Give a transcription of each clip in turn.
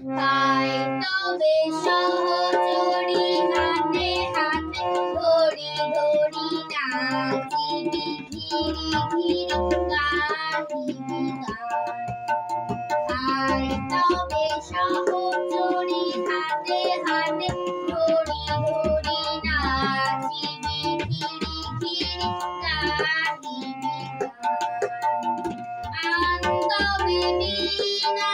তাই তবে সহচরী হাতে হাতে ধরি ধরি নাচিবি ঘিরি ঘিরি গাহিবি গান। তাই তবে সহচরী হাতে হাতে ধরি ধরি নাচিবি ঘিরি ঘিরি গাহিবি গান। আনন্দবে বীণা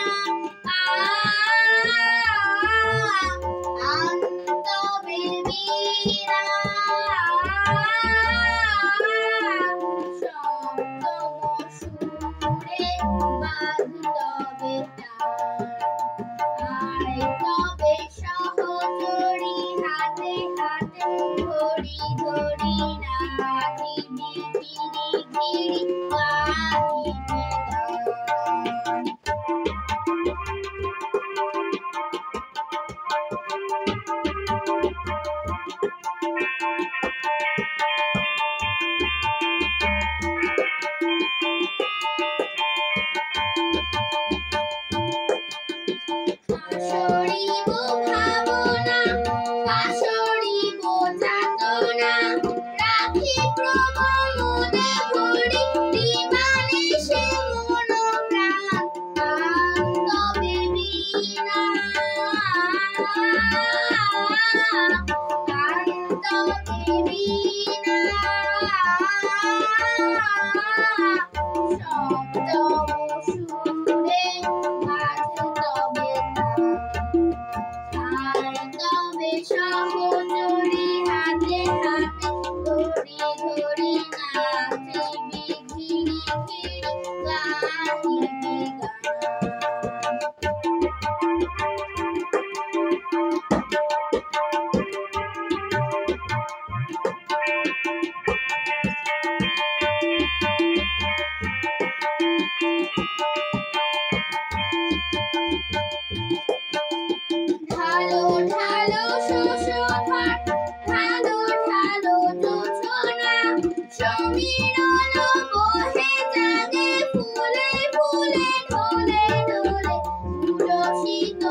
আনন্দবে বীণা সপ্তম সুরে বাজতবে তান। আয় তবে সহচরী হাতে হাতে ধরি ধরি নাচিবি ঘিরি ঘিরি গাহিবি গান। পাশরিব ভাবনা পাশরিব যাতনা রাখি প্রমোদে ভরি দিবানিশি মন প্রাণ। আনন্দবে বীণা আনন্দবে বীণা সপ্তম সুরে বাজতবে তান। তাই তবে সহচরী হাতে হাতে ধরি ধরি নাচিবি ঘিরি ঘিরি গাহিবি গান। ঢালো ঢালো শোষোধার ঢালো ঢালো জোছনা সমীরণ বহে জাগে ফুলে ফুলে ঢলে ঢলে উলসিত